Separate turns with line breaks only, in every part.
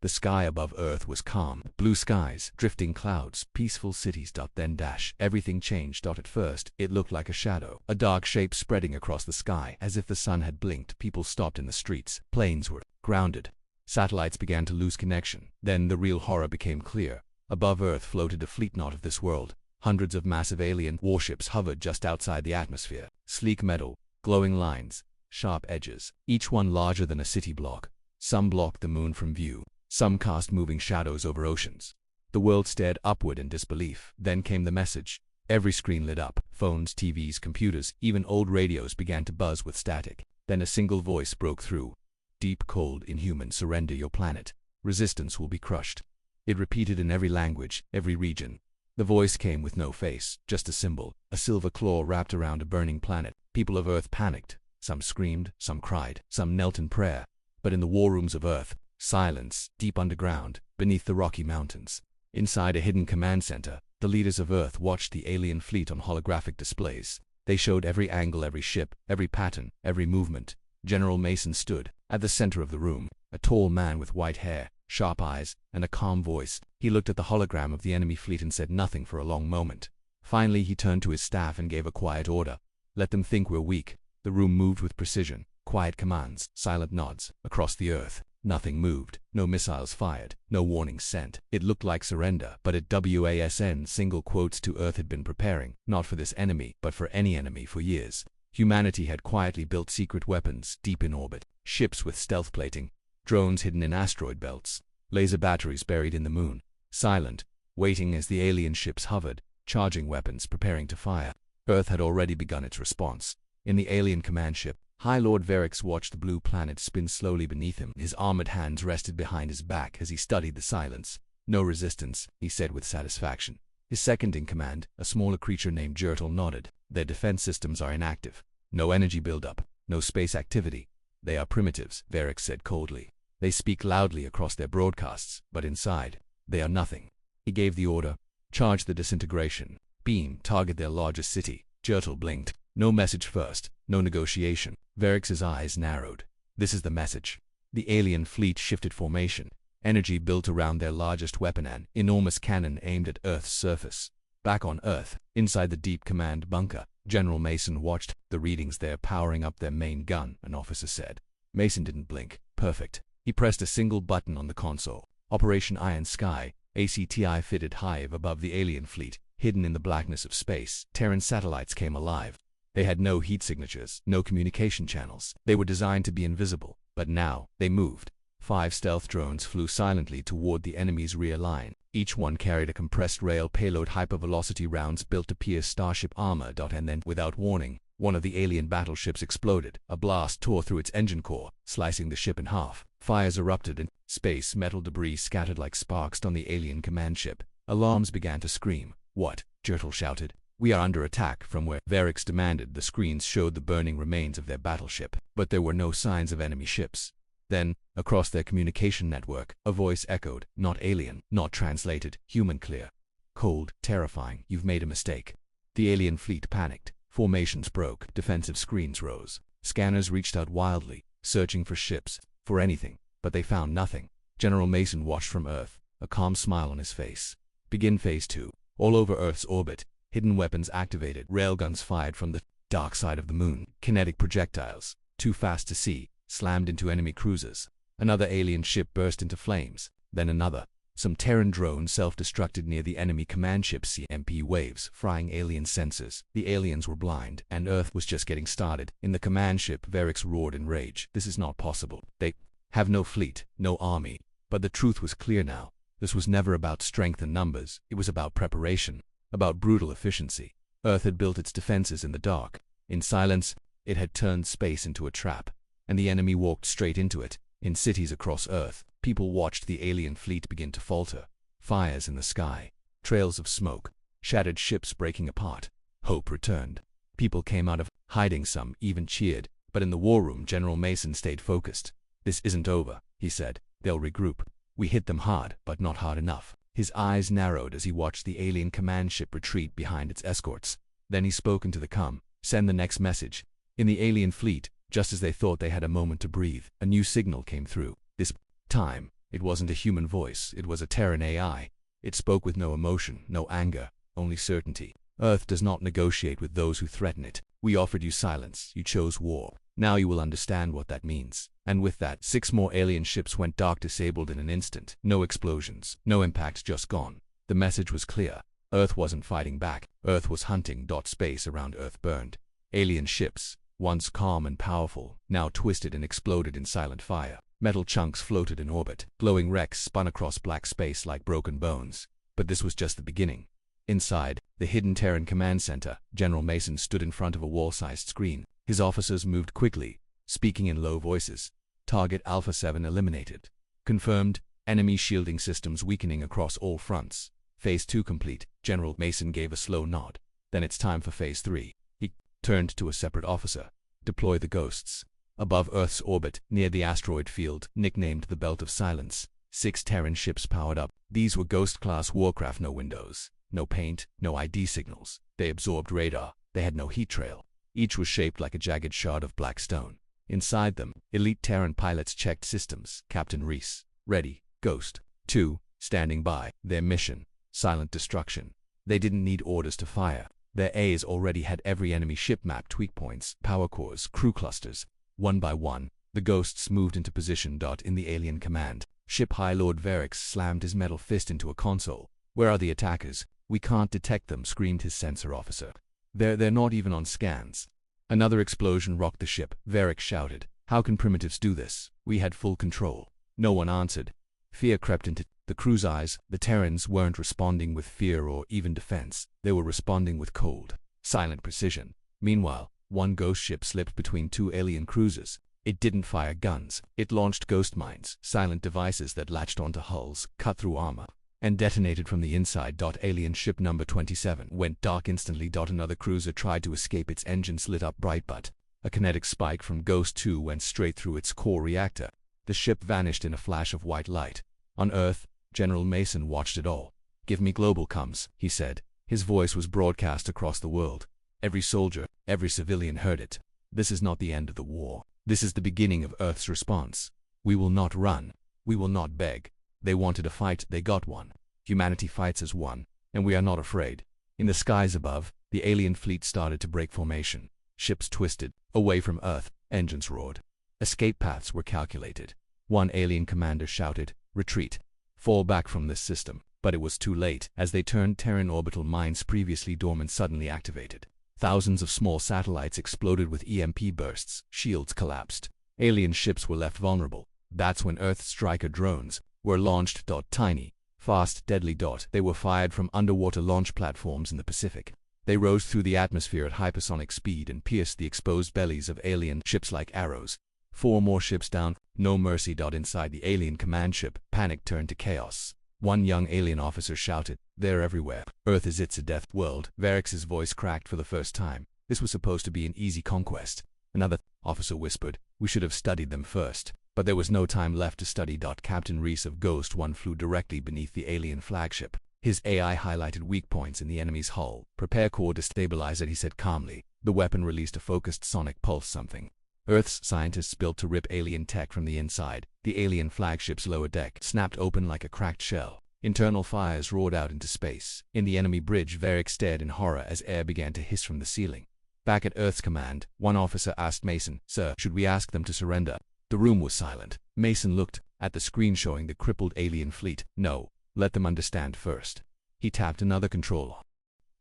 The sky above Earth was calm. Blue skies, drifting clouds, peaceful cities. Then everything changed. At first, it looked like a shadow, a dark shape spreading across the sky. As if the sun had blinked, people stopped in the streets. Planes were grounded. Satellites began to lose connection. Then the real horror became clear. Above Earth floated a fleet not of this world. Hundreds of massive alien warships hovered just outside the atmosphere. Sleek metal, glowing lines, sharp edges, each one larger than a city block. Some blocked the moon from view. Some cast moving shadows over oceans. The world stared upward in disbelief. Then came the message. Every screen lit up. Phones, TVs, computers, even old radios began to buzz with static. Then a single voice broke through. Deep, cold, inhuman, surrender your planet. Resistance will be crushed. It repeated in every language, every region. The voice came with no face, just a symbol, a silver claw wrapped around a burning planet. People of Earth panicked. Some screamed, some cried, some knelt in prayer. But in the war rooms of Earth, silence, deep underground, beneath the Rocky Mountains. Inside a hidden command center, the leaders of Earth watched the alien fleet on holographic displays. They showed every angle, every ship, every pattern, every movement. General Mason stood at the center of the room, a tall man with white hair, sharp eyes, and a calm voice. He looked at the hologram of the enemy fleet and said nothing for a long moment. Finally, he turned to his staff and gave a quiet order. Let them think we're weak. The room moved with precision. Quiet commands, silent nods. Across the Earth, nothing moved. No missiles fired. No warnings sent. It looked like surrender, but at WASN single quotes to Earth had been preparing, not for this enemy, but for any enemy for years. Humanity had quietly built secret weapons deep in orbit. Ships with stealth plating. Drones hidden in asteroid belts. Laser batteries buried in the moon. Silent, waiting as the alien ships hovered, charging weapons, preparing to fire. Earth had already begun its response. In the alien command ship, High Lord Verix watched the blue planet spin slowly beneath him. His armored hands rested behind his back as he studied the silence. No resistance, he said with satisfaction. His second-in-command, a smaller creature named Jertel, nodded. Their defense systems are inactive. No energy buildup, no space activity. They are primitives, Verix said coldly. They speak loudly across their broadcasts, but inside, they are nothing. He gave the order. Charge the disintegration. Beam, target their largest city. Jertel blinked. No message first, no negotiation. Verix's eyes narrowed. This is the message. The alien fleet shifted formation. Energy built around their largest weapon, an enormous cannon aimed at Earth's surface. Back on Earth, inside the deep command bunker, General Mason watched the readings there powering up their main gun, an officer said. Mason didn't blink. Perfect. He pressed a single button on the console. Operation Iron Sky, ACTI fitted hive above the alien fleet, hidden in the blackness of space. Terran satellites came alive. They had no heat signatures, no communication channels. They were designed to be invisible, but now they moved. 5 stealth drones flew silently toward the enemy's rear line. Each one carried a compressed rail payload, hypervelocity rounds built to pierce starship armor. And then, without warning, one of the alien battleships exploded. A blast tore through its engine core, slicing the ship in half. Fires erupted in space. Metal debris scattered like sparks on the alien command ship. Alarms began to scream. What? Jertel shouted. We are under attack from where? Verix demanded. The screens showed the burning remains of their battleship, but there were no signs of enemy ships. Then, across their communication network, a voice echoed. Not alien, not translated, human, clear. Cold, terrifying. You've made a mistake. The alien fleet panicked. Formations broke. Defensive screens rose. Scanners reached out wildly, searching for ships, for anything, but they found nothing. General Mason watched from Earth, a calm smile on his face. Begin Phase 2. All over Earth's orbit, hidden weapons activated. Railguns fired from the dark side of the moon. Kinetic projectiles, too fast to see, slammed into enemy cruisers. Another alien ship burst into flames. Then another. Some Terran drones self-destructed near the enemy command ship. CMP waves, frying alien sensors. The aliens were blind, and Earth was just getting started. In the command ship, Verix roared in rage. This is not possible. They have no fleet, no army. But the truth was clear now. This was never about strength and numbers. It was about preparation, about brutal efficiency. Earth had built its defenses in the dark. In silence, it had turned space into a trap, and the enemy walked straight into it. In cities across Earth, people watched the alien fleet begin to falter. Fires in the sky, trails of smoke, shattered ships breaking apart. Hope returned. People came out of hiding, some even cheered. But in the war room, General Mason stayed focused. This isn't over, he said. They'll regroup. We hit them hard, but not hard enough. His eyes narrowed as he watched the alien command ship retreat behind its escorts. Then he spoke into the comm. Send the next message. In the alien fleet, just as they thought they had a moment to breathe, a new signal came through. This time, It wasn't a human voice, it was a Terran AI. It spoke with no emotion, no anger, only certainty. Earth does not negotiate with those who threaten it. We offered you silence, you chose war. Now you will understand what that means. And with that, 6 more alien ships went dark, disabled in an instant. No explosions, no impact, just gone. The message was clear. Earth wasn't fighting back. Earth was hunting. Space around Earth burned. Alien ships, once calm and powerful, now twisted and exploded in silent fire. Metal chunks floated in orbit. Glowing wrecks spun across black space like broken bones. But this was just the beginning. Inside, the hidden Terran command center, General Mason stood in front of a wall-sized screen. His officers moved quickly, speaking in low voices. Target Alpha 7 eliminated. Confirmed, enemy shielding systems weakening across all fronts. Phase 2 complete. General Mason gave a slow nod. Then it's time for Phase 3. He turned to a separate officer. Deploy the ghosts. Above Earth's orbit, near the asteroid field, nicknamed the Belt of Silence, 6 Terran ships powered up. These were Ghost-class warcraft, no windows, no paint, no ID signals. They absorbed radar. They had no heat trail. Each was shaped like a jagged shard of black stone. Inside them, elite Terran pilots checked systems. Captain Reese, ready. Ghost 2, standing by. Their mission, silent destruction. They didn't need orders to fire. Their A's already had every enemy ship mapped, weak points, power cores, crew clusters. One by one, the ghosts moved into position. In the alien command ship, High Lord Verix slammed his metal fist into a console. Where are the attackers? We can't detect them, screamed his sensor officer. They're not even on scans. Another explosion rocked the ship. Verix shouted, how can primitives do this? We had full control. No one answered. Fear crept into the crew's eyes. The Terrans weren't responding with fear or even defense. They were responding with cold, silent precision. Meanwhile, one ghost ship slipped between 2 alien cruisers. It didn't fire guns. It launched ghost mines, silent devices that latched onto hulls, cut through armor, and detonated from the inside. Alien ship number 27 went dark instantly. Another cruiser tried to escape. Its engines lit up bright, but a kinetic spike from Ghost 2 went straight through its core reactor. The ship vanished in a flash of white light. On Earth, General Mason watched it all. Give me global comms, he said. His voice was broadcast across the world. Every soldier, every civilian heard it. This is not the end of the war. This is the beginning of Earth's response. We will not run. We will not beg. They wanted a fight, they got one. Humanity fights as one, and we are not afraid. In the skies above, the alien fleet started to break formation. Ships twisted, away from Earth, engines roared. Escape paths were calculated. One alien commander shouted, retreat. Fall back from this system. But it was too late. As they turned, Terran orbital mines previously dormant suddenly activated. Thousands of small satellites exploded with EMP bursts. Shields collapsed. Alien ships were left vulnerable. That's when Earth Striker drones were launched. Tiny, fast, deadly. They were fired from underwater launch platforms in the Pacific. They rose through the atmosphere at hypersonic speed and pierced the exposed bellies of alien ships like arrows. 4 more ships down. No mercy. Inside the alien command ship, panic turned to chaos. One young alien officer shouted, they're everywhere. Earth is a death world. Verix's voice cracked for the first time. This was supposed to be an easy conquest. Another officer whispered, we should have studied them first. But there was no time left to study. Captain Reese of Ghost 1 flew directly beneath the alien flagship. His AI highlighted weak points in the enemy's hull. Prepare core to stabilize it, he said calmly. The weapon released a focused sonic pulse. Something Earth's scientists built to rip alien tech from the inside. The alien flagship's lower deck snapped open like a cracked shell. Internal fires roared out into space. In the enemy bridge, Verix stared in horror as air began to hiss from the ceiling. Back at Earth's command, one officer asked Mason, sir, should we ask them to surrender? The room was silent. Mason looked at the screen showing the crippled alien fleet. No, let them understand first. He tapped another control.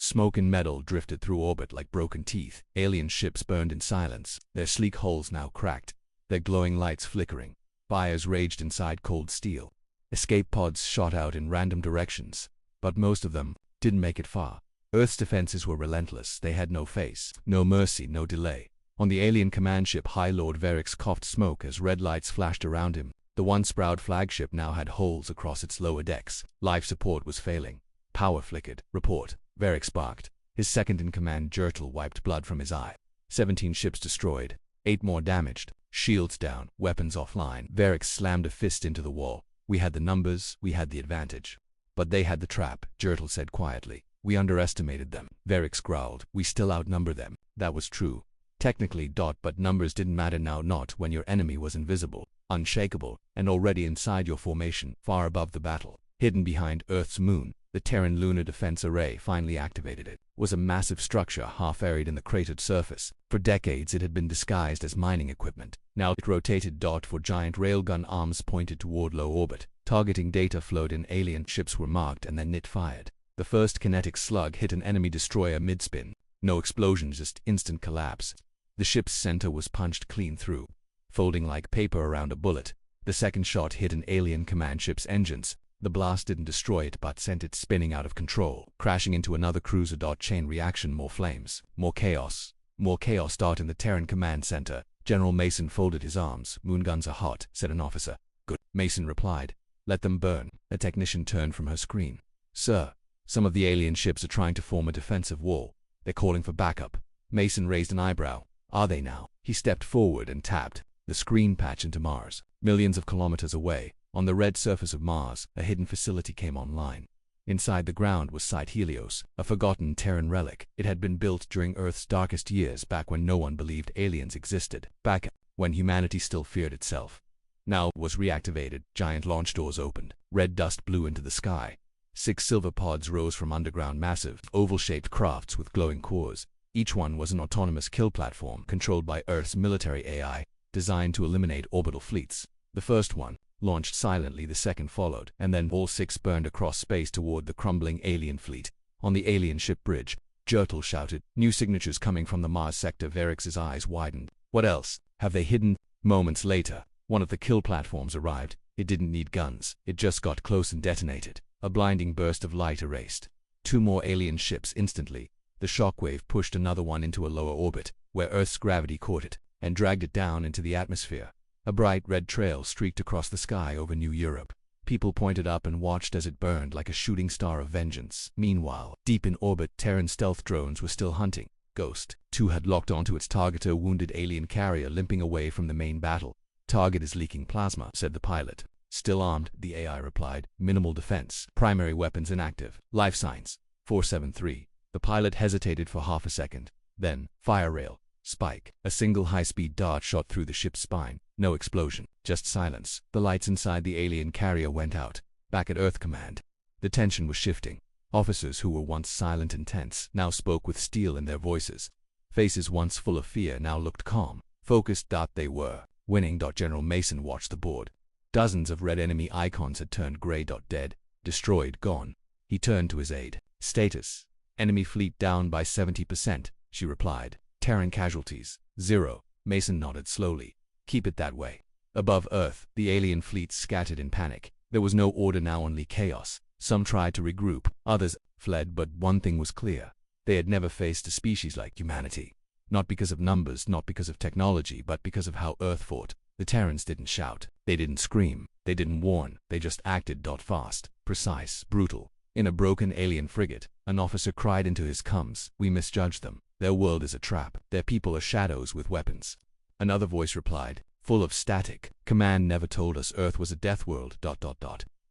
Smoke and metal drifted through orbit like broken teeth. Alien ships burned in silence, their sleek hulls now cracked, their glowing lights flickering. Fires raged inside cold steel. Escape pods shot out in random directions, but most of them didn't make it far. Earth's defenses were relentless. They had no face, no mercy, no delay. On the alien command ship, High Lord Verix coughed smoke as red lights flashed around him. The once proud flagship now had holes across its lower decks. Life support was failing. Power flickered. Report. Verix barked. His second-in-command Jertle wiped blood from his eye. 17 ships destroyed. 8 more damaged. Shields down. Weapons offline. Verix slammed a fist into the wall. We had the numbers. We had the advantage. But they had the trap, Jertle said quietly. We underestimated them. Verix growled. We still outnumber them. That was true. Technically, but numbers didn't matter now, not when your enemy was invisible. unshakable, and already inside your formation, far above the battle. Hidden behind Earth's moon, the Terran lunar defense array finally activated. It was a massive structure half buried in the cratered surface. For decades it had been disguised as mining equipment. Now it rotated for giant railgun arms pointed toward low orbit. Targeting data flowed in. Alien ships were marked and then fired. The first kinetic slug hit an enemy destroyer mid-spin. No explosion, just instant collapse. The ship's center was punched clean through, folding like paper around a bullet. The second shot hit an alien command ship's engines. The blast didn't destroy it but sent it spinning out of control, crashing into another cruiser. Chain reaction, more flames, more chaos. More chaos. In the Terran command center, General Mason folded his arms. "Moon guns are hot," said an officer. "Good," Mason replied. "Let them burn." A technician turned from her screen. "Sir, some of the alien ships are trying to form a defensive wall. They're calling for backup." Mason raised an eyebrow. "Are they now?" He stepped forward and tapped the screen patch into Mars. Millions of kilometers away, on the red surface of Mars, a hidden facility came online. Inside the ground was Site Helios, a forgotten Terran relic. It had been built during Earth's darkest years, back when no one believed aliens existed, back when humanity still feared itself. Now it was reactivated. Giant launch doors opened. Red dust blew into the sky. 6 silver pods rose from underground, massive, oval-shaped crafts with glowing cores. Each one was an autonomous kill platform controlled by Earth's military AI, designed to eliminate orbital fleets. The first one launched silently, the second followed, and then all 6 burned across space toward the crumbling alien fleet. On the alien ship bridge, Jertel shouted, "New signatures coming from the Mars sector." Varex's eyes widened. "What else have they hidden?" Moments later, one of the kill platforms arrived. It didn't need guns. It just got close and detonated. A blinding burst of light erased 2 more alien ships instantly. The shockwave pushed another one into a lower orbit, where Earth's gravity caught it and dragged it down into the atmosphere. A bright red trail streaked across the sky over New Europe. People pointed up and watched as it burned like a shooting star of vengeance. Meanwhile, deep in orbit, Terran stealth drones were still hunting. Ghost 2 had locked onto its target, a wounded alien carrier limping away from the main battle. "Target is leaking plasma," said the pilot. "Still armed," the AI replied. "Minimal defense. Primary weapons inactive. Life signs 473. The pilot hesitated for half a second. Then, fire rail. Spike. A single high-speed dart shot through the ship's spine. No explosion. Just silence. The lights inside the alien carrier went out. Back at Earth Command, the tension was shifting. Officers who were once silent and tense now spoke with steel in their voices. Faces once full of fear now looked calm, focused. They were winning. General Mason watched the board. Dozens of red enemy icons had turned gray. Dead, destroyed, gone. He turned to his aide. "Status. Enemy fleet down by 70%, she replied. "Terran casualties, 0. Mason nodded slowly. "Keep it that way." Above Earth, the alien fleet scattered in panic. There was no order now, only chaos. Some tried to regroup, others fled, but one thing was clear. They had never faced a species like humanity. Not because of numbers, not because of technology, but because of how Earth fought. The Terrans didn't shout. They didn't scream. They didn't warn. They just acted. Fast, precise, brutal. In a broken alien frigate, an officer cried into his comms, "We misjudged them. Their world is a trap. Their people are shadows with weapons." Another voice replied, full of static, "Command never told us Earth was a death world.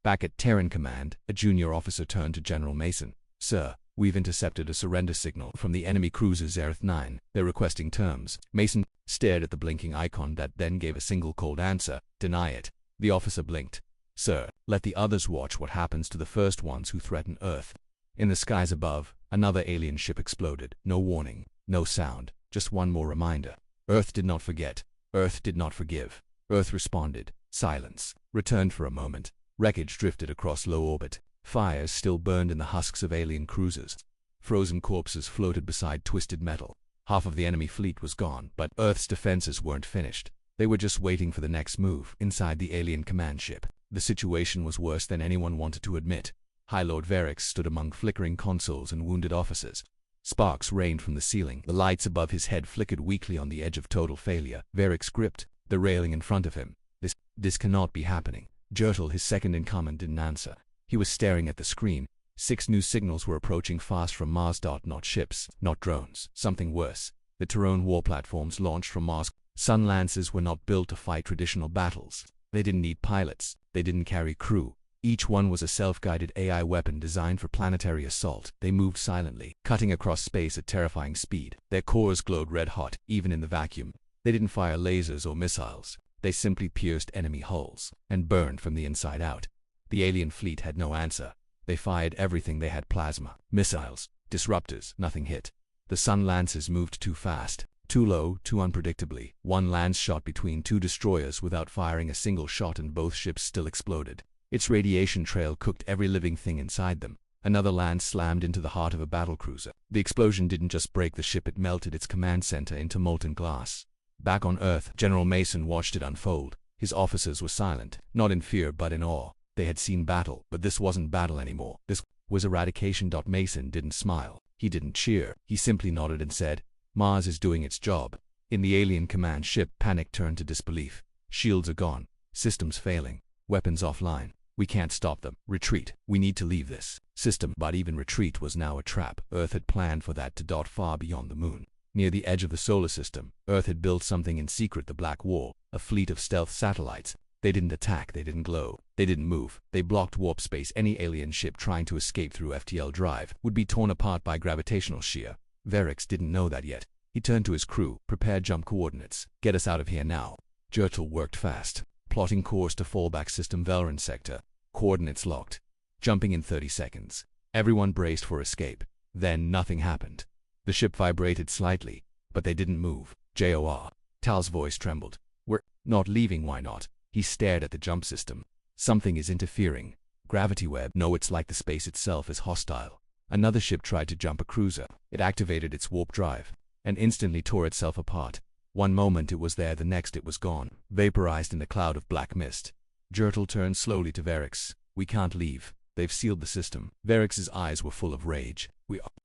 Back at Terran Command, a junior officer turned to General Mason. "Sir, we've intercepted a surrender signal from the enemy cruiser Zereth 9. They're requesting terms." Mason stared at the blinking icon that then gave a single cold answer, "Deny it." The officer blinked. "Sir, let the others watch what happens to the first ones who threaten Earth." In the skies above, another alien ship exploded. No warning, no sound, just one more reminder. Earth did not forget. Earth did not forgive. Earth responded. Silence. Returned for a moment. Wreckage drifted across low orbit. Fires still burned in the husks of alien cruisers. Frozen corpses floated beside twisted metal. Half of the enemy fleet was gone, but Earth's defenses weren't finished. They were just waiting for the next move inside the alien command ship. The situation was worse than anyone wanted to admit. High Lord Varex stood among flickering consoles and wounded officers. Sparks rained from the ceiling. The lights above his head flickered weakly on the edge of total failure. Varex gripped the railing in front of him. This cannot be happening. Jertel, his second in command, didn't answer. He was staring at the screen. 6 new signals were approaching fast from Mars. Not ships, not drones. Something worse. The Terran war platforms launched from Mars. Sun Lancers were not built to fight traditional battles. They didn't need pilots. They didn't carry crew. Each one was a self-guided AI weapon designed for planetary assault. They moved silently, cutting across space at terrifying speed. Their cores glowed red-hot, even in the vacuum. They didn't fire lasers or missiles. They simply pierced enemy hulls and burned from the inside out. The alien fleet had no answer. They fired everything they had: plasma, missiles, disruptors. Nothing hit. The Sun Lancers moved too fast, too low, too unpredictably. One lance shot between two destroyers without firing a single shot, and both ships still exploded. Its radiation trail cooked every living thing inside them. Another lance slammed into the heart of a battlecruiser. The explosion didn't just break the ship, it melted its command center into molten glass. Back on Earth, General Mason watched it unfold. His officers were silent, not in fear but in awe. They had seen battle, but this wasn't battle anymore. This was eradication. Mason didn't smile. He didn't cheer. He simply nodded and said, "Mars is doing its job." In the alien command ship, panic turned to disbelief. Shields are gone. Systems failing. Weapons offline. We can't stop them. Retreat. We need to leave this system. But even retreat was now a trap. Earth had planned for that. Far beyond the moon, near the edge of the solar system, Earth had built something in secret: the Black Wall, a fleet of stealth satellites. They didn't attack, they didn't glow, they didn't move. They blocked warp space. Any alien ship trying to escape through FTL drive would be torn apart by gravitational shear. Verix didn't know that yet. He turned to his crew. "Prepare jump coordinates. Get us out of here now." Jertel worked fast, plotting course to fallback system Velran sector. Coordinates locked. Jumping in 30 seconds. Everyone braced for escape. Then nothing happened. The ship vibrated slightly, but they didn't move. "JOR." Tal's voice trembled. "We're not leaving." "Why not?" He stared at the jump system. "Something is interfering." "Gravity web." "No, it's like the space itself is hostile." Another ship tried to jump a cruiser. It activated its warp drive and instantly tore itself apart. One moment it was there, the next it was gone, vaporized in a cloud of black mist. Jertel turned slowly to Verix. "We can't leave. They've sealed the system." Verix's eyes were full of rage.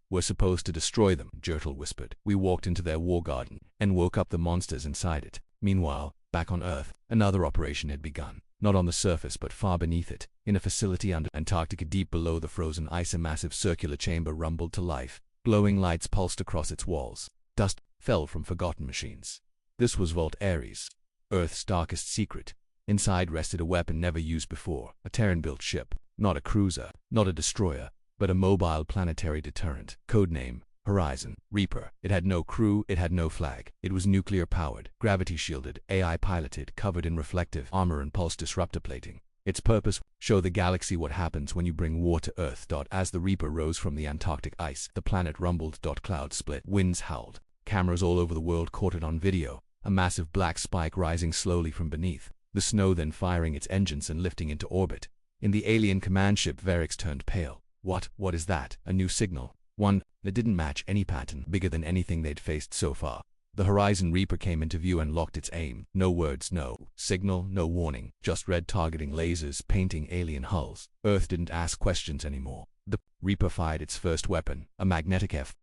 We're supposed to destroy them," Jertel whispered. "We walked into their war garden and woke up the monsters inside it." Meanwhile, back on Earth, another operation had begun. Not on the surface but far beneath it, in a facility under Antarctica, deep below the frozen ice. A massive circular chamber rumbled to life. Glowing lights pulsed across its walls. Dust fell from forgotten machines. This was Vault Ares, Earth's darkest secret. Inside rested a weapon never used before, a Terran-built ship. Not a cruiser, not a destroyer, but a mobile planetary deterrent. Codename Horizon Reaper. It had no crew, it had no flag. It was nuclear-powered, gravity-shielded, AI-piloted, covered in reflective armor and pulse disruptor plating. Its purpose: show the galaxy what happens when you bring war to Earth. As the Reaper rose from the Antarctic ice, the planet rumbled. Clouds split, winds howled. Cameras all over the world caught it on video, a massive black spike rising slowly from beneath, the snow then firing its engines and lifting into orbit. In the alien command ship, Verix turned pale. What is that?" "A new signal. One that didn't match any pattern, bigger than anything they'd faced so far." The Horizon Reaper came into view and locked its aim. No words, no signal, no warning, just red targeting lasers painting alien hulls. Earth didn't ask questions anymore. The Reaper fired its first weapon, a magnetic F.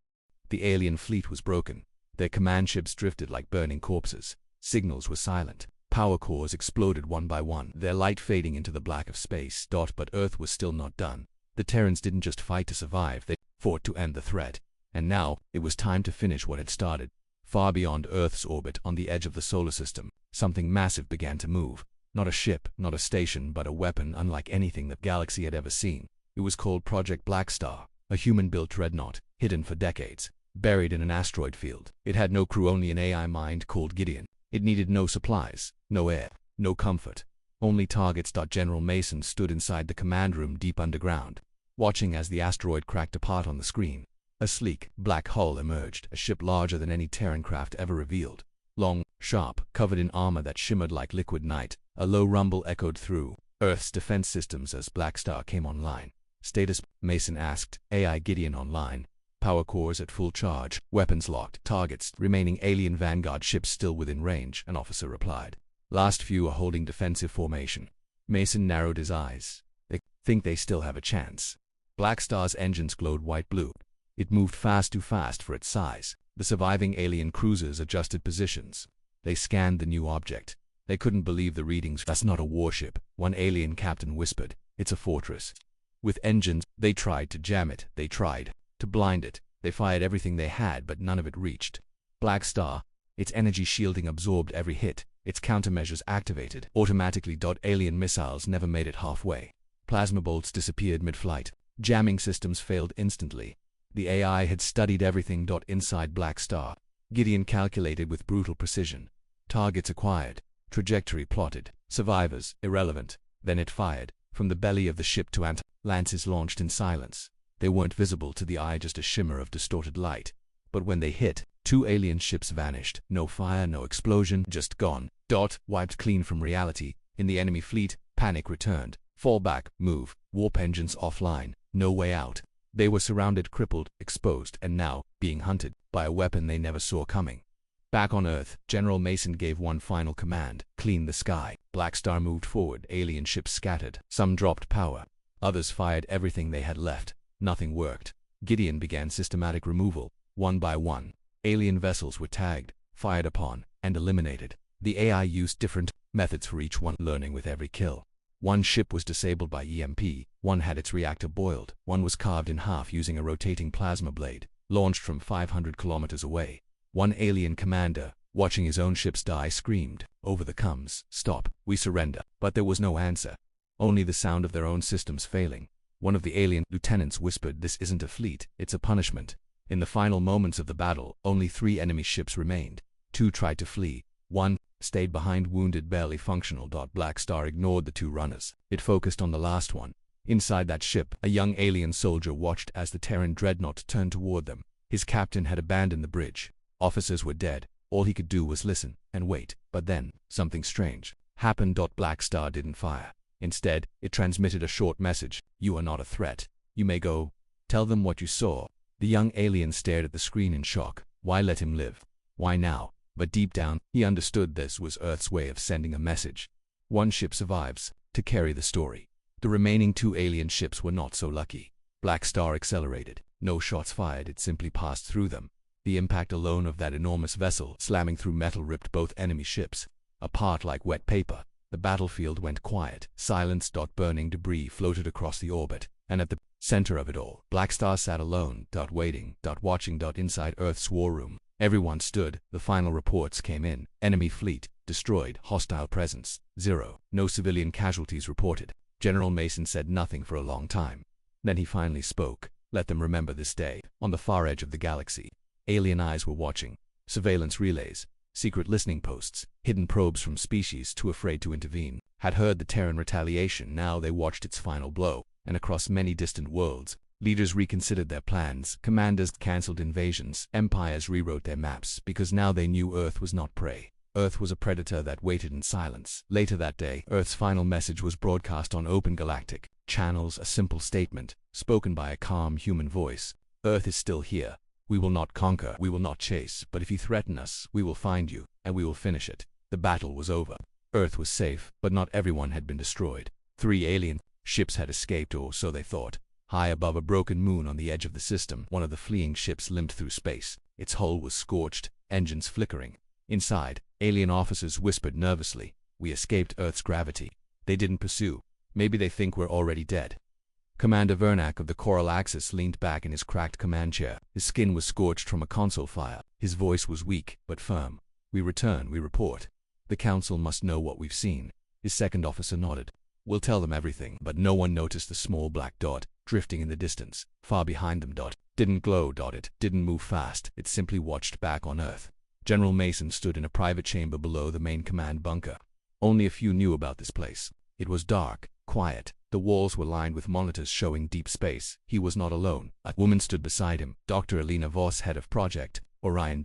The alien fleet was broken. Their command ships drifted like burning corpses. Signals were silent. Power cores exploded one by one, their light fading into the black of space. But Earth was still not done. The Terrans didn't just fight to survive, they fought to end the threat. And now, it was time to finish what had started. Far beyond Earth's orbit, on the edge of the solar system, something massive began to move. Not a ship, not a station, but a weapon unlike anything the galaxy had ever seen. It was called Project Black Star, a human-built dreadnought, hidden for decades, buried in an asteroid field. It had no crew, only an AI mind called Gideon. It needed no supplies, no air, no comfort, only targets. General Mason stood inside the command room deep underground, watching as the asteroid cracked apart on the screen. A sleek, black hull emerged, a ship larger than any Terran craft ever revealed. Long, sharp, covered in armor that shimmered like liquid night. A low rumble echoed through Earth's defense systems as Black Star came online. "Status?" Mason asked. "AI Gideon online. Power cores at full charge. Weapons locked. Targets: remaining alien Vanguard ships still within range," an officer replied. "Last few are holding defensive formation." Mason narrowed his eyes. "They think they still have a chance." Black Star's engines glowed white-blue. It moved too fast for its size. The surviving alien cruisers adjusted positions. They scanned the new object. They couldn't believe the readings. "That's not a warship," one alien captain whispered. "It's a fortress." With engines, they tried to jam it. They tried to blind it. They fired everything they had, but none of it reached. Black Star, its energy shielding absorbed every hit. Its countermeasures activated automatically. Alien missiles never made it halfway. Plasma bolts disappeared mid-flight. Jamming systems failed instantly. The AI had studied everything. Inside Black Star, Gideon calculated with brutal precision. Targets acquired. Trajectory plotted. Survivors, irrelevant. Then it fired. From the belly of the ship to lances launched in silence. They weren't visible to the eye, just a shimmer of distorted light. But when they hit, 2 alien ships vanished. No fire, no explosion, just gone. Wiped clean from reality. In the enemy fleet, panic returned. Fall back, move. Warp engines offline. No way out. They were surrounded, crippled, exposed, and now being hunted by a weapon they never saw coming. Back on Earth, General Mason gave one final command: clean the sky. Black Star moved forward. Alien ships scattered. Some dropped power. Others fired everything they had left. Nothing worked. Gideon began systematic removal. One by one, alien vessels were tagged, fired upon, and eliminated. The AI used different methods for each one, learning with every kill. One ship was disabled by EMP, one had its reactor boiled, one was carved in half using a rotating plasma blade, launched from 500 kilometers away. One alien commander, watching his own ships die, screamed over the comms, "Stop, we surrender." But there was no answer, only the sound of their own systems failing. One of the alien lieutenants whispered, "This isn't a fleet, it's a punishment." In the final moments of the battle, only 3 enemy ships remained. 2 tried to flee. 1 stayed behind, wounded, barely functional. Black Star ignored the 2 runners. It focused on the last one. Inside that ship, a young alien soldier watched as the Terran dreadnought turned toward them. His captain had abandoned the bridge. Officers were dead. All he could do was listen and wait. But then, something strange happened. Black Star didn't fire. Instead, it transmitted a short message: "You are not a threat. You may go. Tell them what you saw." The young alien stared at the screen in shock. Why let him live? Why now? But deep down, he understood this was Earth's way of sending a message. One ship survives to carry the story. The remaining 2 alien ships were not so lucky. Black Star accelerated. No shots fired, it simply passed through them. The impact alone of that enormous vessel slamming through metal ripped both enemy ships apart like wet paper. The battlefield went quiet. Silence. Burning debris floated across the orbit, and at the center of it all, Black Star sat alone, waiting, watching. Inside Earth's war room, everyone stood. The final reports came in. Enemy fleet destroyed. Hostile presence 0. No civilian casualties reported. General Mason said nothing for a long time. Then he finally spoke. "Let them remember this day." On the far edge of the galaxy, alien eyes were watching. Surveillance relays, secret listening posts, hidden probes from species too afraid to intervene, had heard the Terran retaliation. Now they watched its final blow. And across many distant worlds, leaders reconsidered their plans, commanders cancelled invasions, empires rewrote their maps, because now they knew Earth was not prey. Earth was a predator that waited in silence. Later that day, Earth's final message was broadcast on open galactic channels, a simple statement, spoken by a calm human voice: "Earth is still here. We will not conquer, we will not chase, but if you threaten us, we will find you, and we will finish it." The battle was over. Earth was safe, but not everyone had been destroyed. 3 alien ships had escaped, or so they thought. High above a broken moon on the edge of the system, one of the fleeing ships limped through space. Its hull was scorched, engines flickering. Inside, alien officers whispered nervously, "We escaped Earth's gravity. They didn't pursue. Maybe they think we're already dead." Commander Vernak of the Coral Axis leaned back in his cracked command chair. His skin was scorched from a console fire. His voice was weak, but firm. "We return, we report. The Council must know what we've seen." His second officer nodded. "We'll tell them everything." But no one noticed the small black dot drifting in the distance, far behind them. Didn't glow. It didn't move fast. It simply watched back on Earth. General Mason stood in a private chamber below the main command bunker. Only a few knew about this place. It was dark, quiet. The walls were lined with monitors showing deep space. He was not alone. A woman stood beside him, Dr. Elena Voss, head of Project Orion.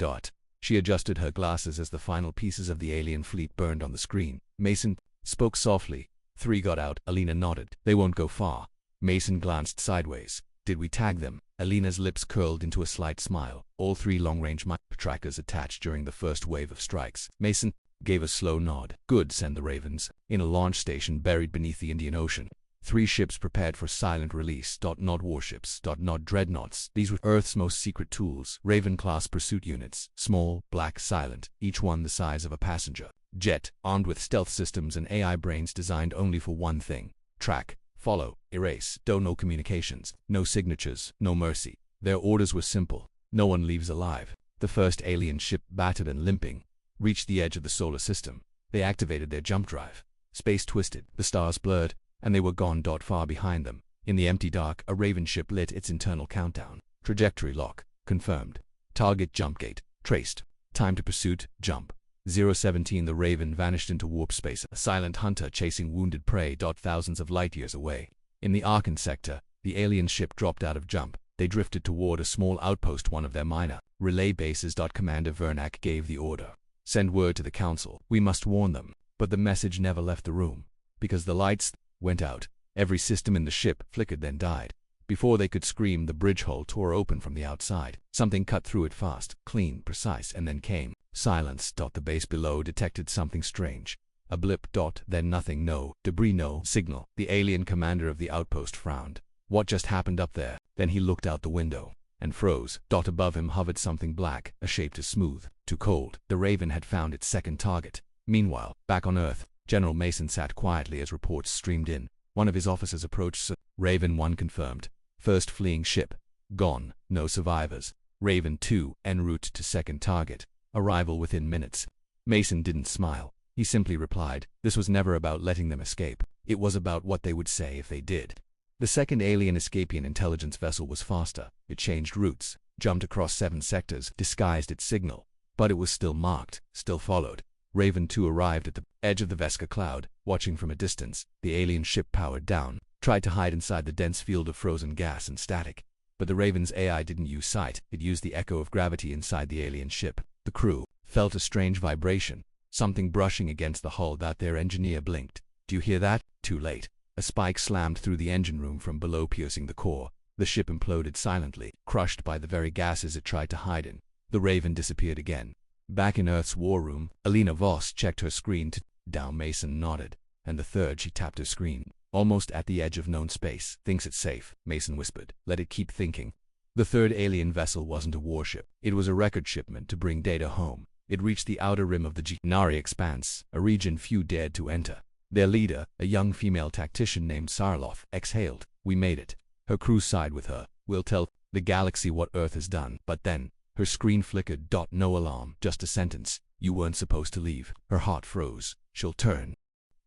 She adjusted her glasses as the final pieces of the alien fleet burned on the screen. Mason spoke softly. 3 got out. Elena nodded. "They won't go far." Mason glanced sideways. "Did we tag them?" Elena's lips curled into a slight smile. "All 3 long-range micro trackers attached during the first wave of strikes." Mason gave a slow nod. "Good, send the Ravens." In a launch station buried beneath the Indian Ocean, 3 ships prepared for silent release. Not warships. Not dreadnoughts. These were Earth's most secret tools. Raven-class pursuit units. Small, black, silent, each one the size of a passenger jet, armed with stealth systems and AI brains designed only for one thing: track, follow, erase. No communications, no signatures, no mercy. Their orders were simple: no one leaves alive. The first alien ship, battered and limping, reached the edge of the solar system. They activated their jump drive. Space twisted, the stars blurred, and they were gone. Far behind them, in the empty dark, a Raven ship lit its internal countdown. Trajectory lock confirmed. Target jump gate traced. Time to pursuit, jump. 017 The Raven vanished into warp space, a silent hunter chasing wounded prey. Thousands of light years away. In the Arkan sector, the alien ship dropped out of jump. They drifted toward a small outpost, one of their minor relay bases. Commander Vernak gave the order. Send word to the council. We must warn them. But the message never left the room. Because the lights went out. Every system in the ship flickered then died. Before they could scream, the bridge hull tore open from the outside. Something cut through it fast, clean, precise, and then came silence. The base below detected something strange. A blip. Then nothing. No debris, no signal. The alien commander of the outpost frowned. What just happened up there? Then he looked out the window and froze. Above him hovered something black, a shape too smooth, too cold. The Raven had found its second target. Meanwhile, back on Earth, General Mason sat quietly as reports streamed in. One of his officers approached. Raven 1 confirmed. First fleeing ship. Gone. No survivors. Raven 2 en route to second target. Arrival within minutes. Mason didn't smile. He simply replied, this was never about letting them escape. It was about what they would say if they did. The second alien escapian intelligence vessel was faster. It changed routes, jumped across 7 sectors, disguised its signal. But it was still marked, still followed. Raven 2 arrived at the edge of the Vesca cloud, watching from a distance. The alien ship powered down, tried to hide inside the dense field of frozen gas and static. But the Raven's AI didn't use sight. It used the echo of gravity inside the alien ship. The crew felt a strange vibration, something brushing against the hull. Their engineer blinked. Do you hear that? Too late. A spike slammed through the engine room from below, piercing the core. The ship imploded silently, crushed by the very gases it tried to hide in. The Raven disappeared again. Back in Earth's war room, Alina Voss checked her screen. Down. Mason nodded. And the third. She tapped her screen. Almost at the edge of known space. Thinks it's safe, Mason whispered. Let it keep thinking. The third alien vessel wasn't a warship. It was a record shipment to bring data home. It reached the outer rim of the Gennari expanse, a region few dared to enter. Their leader, a young female tactician named Sarloff, exhaled. We made it. Her crew sighed with her. We'll tell the galaxy what Earth has done. But then, her screen flickered. No alarm, just a sentence. You weren't supposed to leave. Her heart froze. She'll turn.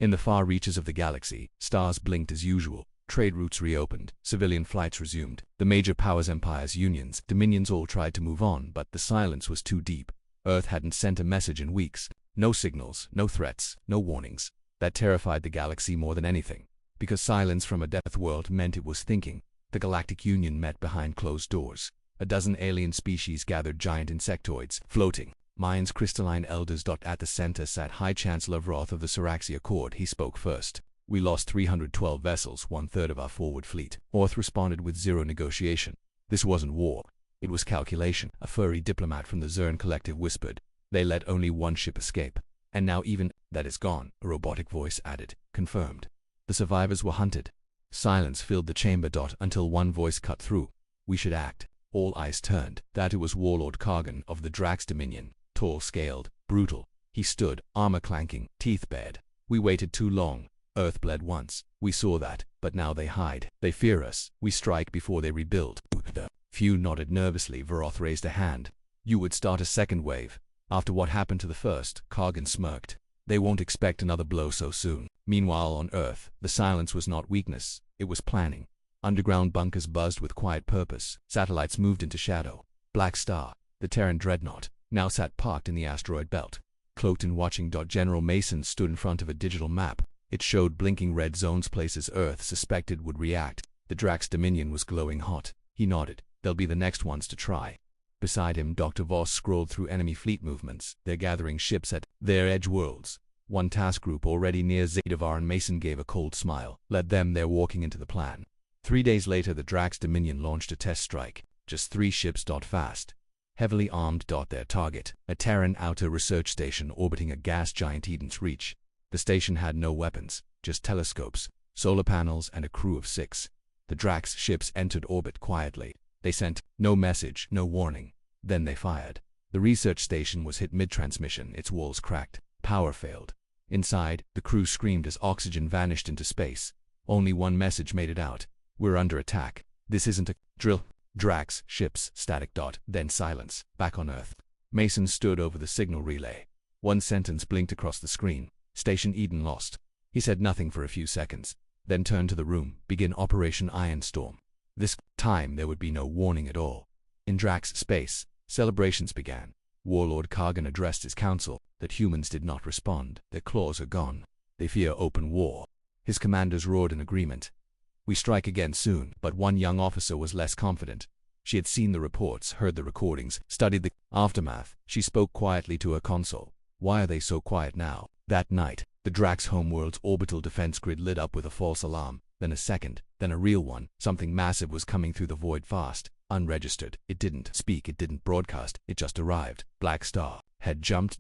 In the far reaches of the galaxy, stars blinked as usual. Trade routes reopened. Civilian flights resumed. The major powers, empires, unions, dominions all tried to move on, but the silence was too deep. Earth hadn't sent a message in weeks. No signals, no threats, no warnings. That terrified the galaxy more than anything. Because silence from a death world meant it was thinking. The Galactic Union met behind closed doors. A dozen alien species gathered, giant insectoids, floating. Mayans, crystalline elders. At the center sat High Chancellor Vroth of the Syraxia Court. He spoke first. We lost 312 vessels, 1/3 of our forward fleet. Orth responded with zero negotiation. This wasn't war. It was calculation. A furry diplomat from the Zern Collective whispered. They let only one ship escape. And now even that is gone, a robotic voice added. Confirmed. The survivors were hunted. Silence filled the chamber. Until one voice cut through. We should act. All eyes turned. That it was Warlord Kargan of the Drax Dominion. Tall, scaled, brutal. He stood, armor clanking, teeth bared. We waited too long. Earth bled once. We saw that, but now they hide. They fear us. We strike before they rebuild. Few nodded nervously. Vroth raised a hand. You would start a second wave. After what happened to the first, Kargan smirked. They won't expect another blow so soon. Meanwhile on Earth, the silence was not weakness. It was planning. Underground bunkers buzzed with quiet purpose. Satellites moved into shadow. Black Star, the Terran dreadnought, now sat parked in the asteroid belt. Cloaked in watching. General Mason stood in front of a digital map. It showed blinking red zones, places Earth suspected would react. The Drax Dominion was glowing hot. He nodded. They'll be the next ones to try. Beside him, Dr. Voss scrolled through enemy fleet movements. They're gathering ships at their edge worlds. One task group already near Zetavar, and Mason gave a cold smile. Let them, they're walking into the plan. 3 days later, the Drax Dominion launched a test strike. Just 3 ships. Fast. Heavily armed. Their target, a Terran outer research station orbiting a gas giant Eden's Reach. The station had no weapons, just telescopes, solar panels, and a crew of 6. The Drax ships entered orbit quietly. They sent no message, no warning. Then they fired. The research station was hit mid-transmission. Its walls cracked. Power failed. Inside, the crew screamed as oxygen vanished into space. Only one message made it out. We're under attack. This isn't a drill. Drax ships, static. Then silence. Back on Earth. Mason stood over the signal relay. One sentence blinked across the screen. Station Eden lost. He said nothing for a few seconds, then turned to the room. Begin Operation Iron Storm. This time there would be no warning at all. In Drax space, celebrations began. Warlord Kargan addressed his council. that humans did not respond. Their claws are gone. They fear open war. His commanders roared in agreement. We strike again soon. But one young officer was less confident. She had seen the reports, heard the recordings, studied the aftermath. She spoke quietly to her console. Why are they so quiet now? That night, the Drax homeworld's orbital defense grid lit up with a false alarm, then a second, then a real one. Something massive was coming through the void fast, unregistered. It didn't speak, it didn't broadcast, it just arrived. Black Star had jumped.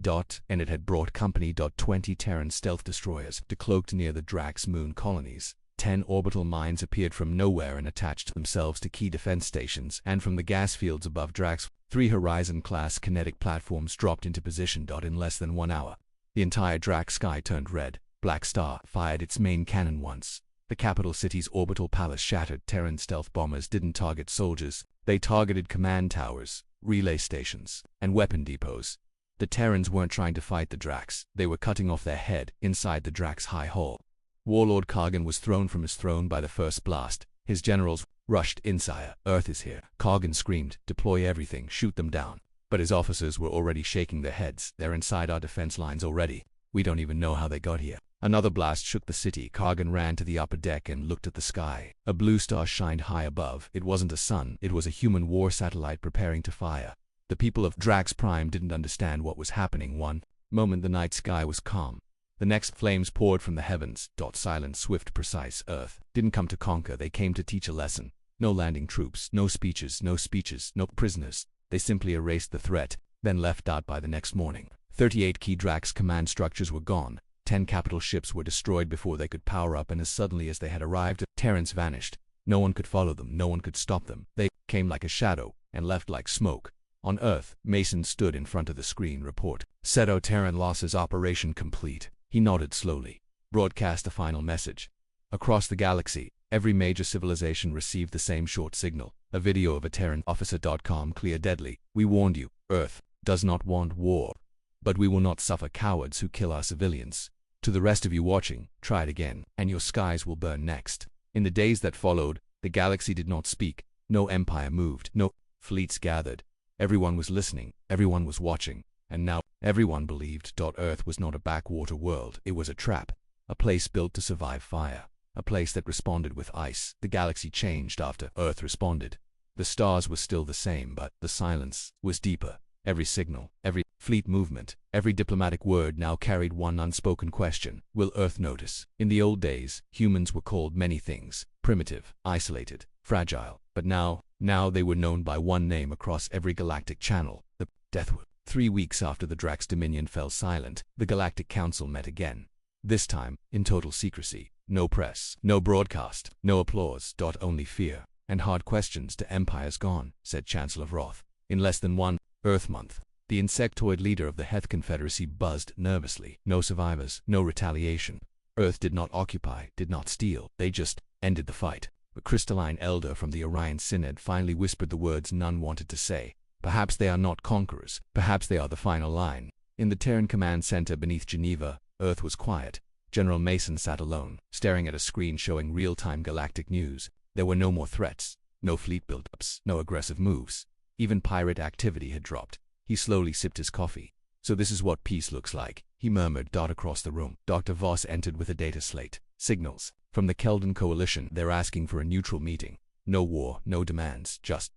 And it had brought company. 20 Terran stealth destroyers decloaked near the Drax moon colonies. 10 orbital mines appeared from nowhere and attached themselves to key defense stations, and from the gas fields above Drax, 3 Horizon-class kinetic platforms dropped into position. In less than 1 hour, the entire Drax sky turned red. Black Star fired its main cannon once. The capital city's orbital palace shattered. Terran stealth bombers didn't target soldiers. They targeted command towers, relay stations, and weapon depots. The Terrans weren't trying to fight the Drax. They were cutting off their head inside the Drax High Hall. Warlord Kargan was thrown from his throne by the first blast. His generals rushed inside. Earth is here. Kargan screamed, deploy everything, shoot them down. But his officers were already shaking their heads. They're inside our defense lines already. We don't even know how they got here. Another blast shook the city. Kargan ran to the upper deck and looked at the sky. A blue star shined high above. It wasn't a sun. It was a human war satellite preparing to fire. The people of Drax Prime didn't understand what was happening. One moment the night sky was calm. The next flames poured from the heavens. Silent, swift, precise. Earth didn't come to conquer, they came to teach a lesson. No landing troops, no speeches, no prisoners. They simply erased the threat, then left out by the next morning. 38 key Drax command structures were gone. 10 capital ships were destroyed before they could power up, and as suddenly as they had arrived, Terrans vanished. No one could follow them, no one could stop them. They came like a shadow and left like smoke. On Earth, Mason stood in front of the screen. Report. Seto Terran losses, operation complete. He nodded slowly. Broadcast a final message. Across the galaxy, every major civilization received the same short signal. A video of a Terran officer. Clear, deadly. We warned you. Earth does not want war. But we will not suffer cowards who kill our civilians. To the rest of you watching, try it again, and your skies will burn next. In the days that followed, the galaxy did not speak. No empire moved. No fleets gathered. Everyone was listening. Everyone was watching. And now, everyone believed. Earth was not a backwater world. It was a trap. A place built to survive fire. A place that responded with ice. The galaxy changed after Earth responded. The stars were still the same, but the silence was deeper. Every signal, every fleet movement, every diplomatic word now carried one unspoken question. Will Earth notice? In the old days, humans were called many things. Primitive, isolated, fragile. But now they were known by one name across every galactic channel. The Deathwood. 3 weeks after the Drax Dominion fell silent, the Galactic Council met again. This time, in total secrecy. No press, no broadcast, no applause. Only fear and hard questions. To empires gone, said Chancellor Roth. In less than 1 Earth month, the insectoid leader of the Heth Confederacy buzzed nervously. No survivors, no retaliation. Earth did not occupy, did not steal. They just ended the fight. The crystalline elder from the Orion Synod finally whispered the words none wanted to say. Perhaps they are not conquerors. Perhaps they are the final line. In the Terran Command Center beneath Geneva, Earth was quiet. General Mason sat alone, staring at a screen showing real-time galactic news. There were no more threats, no fleet buildups, no aggressive moves. Even pirate activity had dropped. He slowly sipped his coffee. So this is what peace looks like, he murmured. Across the room, Dr. Voss entered with a data slate. Signals. From the Keldon Coalition, they're asking for a neutral meeting. No war, no demands, just ...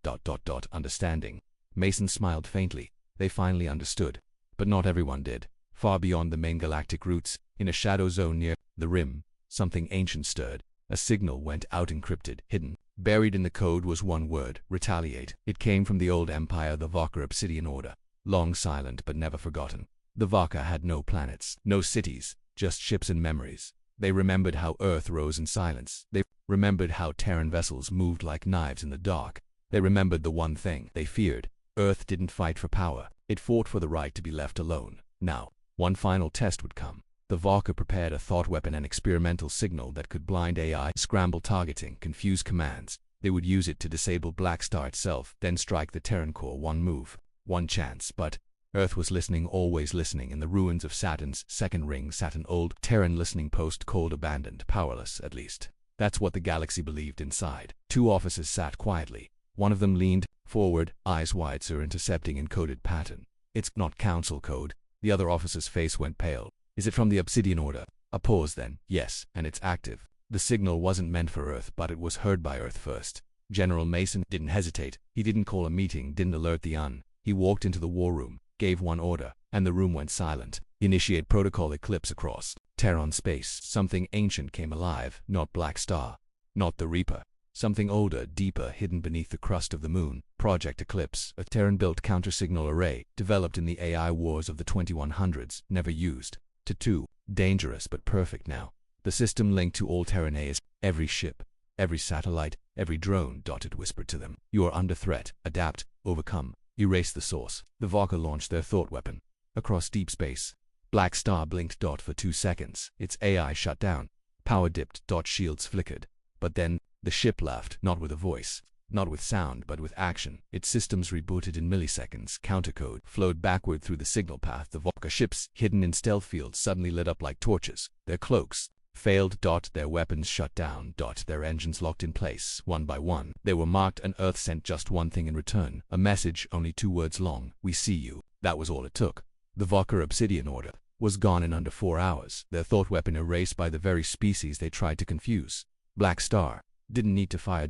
understanding. Mason smiled faintly. They finally understood. But not everyone did. Far beyond the main galactic routes, in a shadow zone near the rim, something ancient stirred. A signal went out, encrypted, hidden. Buried in the code was one word: retaliate. It came from the old empire, the Vaka Obsidian Order. Long silent but never forgotten. The Vaka had no planets, no cities, just ships and memories. They remembered how Earth rose in silence. They remembered how Terran vessels moved like knives in the dark. They remembered the one thing they feared. Earth didn't fight for power. It fought for the right to be left alone. Now, one final test would come. The Vaka prepared a thought weapon, an experimental signal that could blind AI, scramble targeting, confuse commands. They would use it to disable Black Star itself, then strike the Terran core. One move, one chance. But Earth was listening, always listening. In the ruins of Saturn's second ring sat an old Terran listening post, cold, abandoned, powerless, at least. That's what the galaxy believed inside. 2 officers sat quietly. One of them leaned forward, eyes wide, intercepting encoded pattern. It's not council code. The other officer's face went pale. Is it from the Obsidian Order? A pause then. Yes, and it's active. The signal wasn't meant for Earth, but it was heard by Earth first. General Mason didn't hesitate. He didn't call a meeting, didn't alert the UN. He walked into the war room, gave one order, and the room went silent. Initiate protocol eclipse across Terran space. Something ancient came alive, not Black Star, not the Reaper. Something older, deeper, hidden beneath the crust of the moon. Project Eclipse, a Terran-built counter-signal array, developed in the AI wars of the 2100s, never used. T2, dangerous but perfect now. The system linked to all Terran AIs, every ship, every satellite, every drone. It whispered to them. You are under threat. Adapt, overcome, erase the source. The Valkyr launched their thought weapon. Across deep space. Black Star blinked. For 2 seconds. Its AI shut down. Power dipped. Shields flickered. But then, the ship laughed, not with a voice, not with sound, but with action. Its systems rebooted in milliseconds. Countercode flowed backward through the signal path. The Valkyr ships, hidden in stealth fields, suddenly lit up like torches. Their cloaks failed. Their weapons shut down. Their engines locked in place, one by one. They were marked, and Earth sent just one thing in return. A message, only 2 words long. We see you. That was all it took. The Valkyr Obsidian Order was gone in under 4 hours. Their thought weapon erased by the very species they tried to confuse. Black Star didn't need to fire.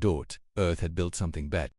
Earth had built something better.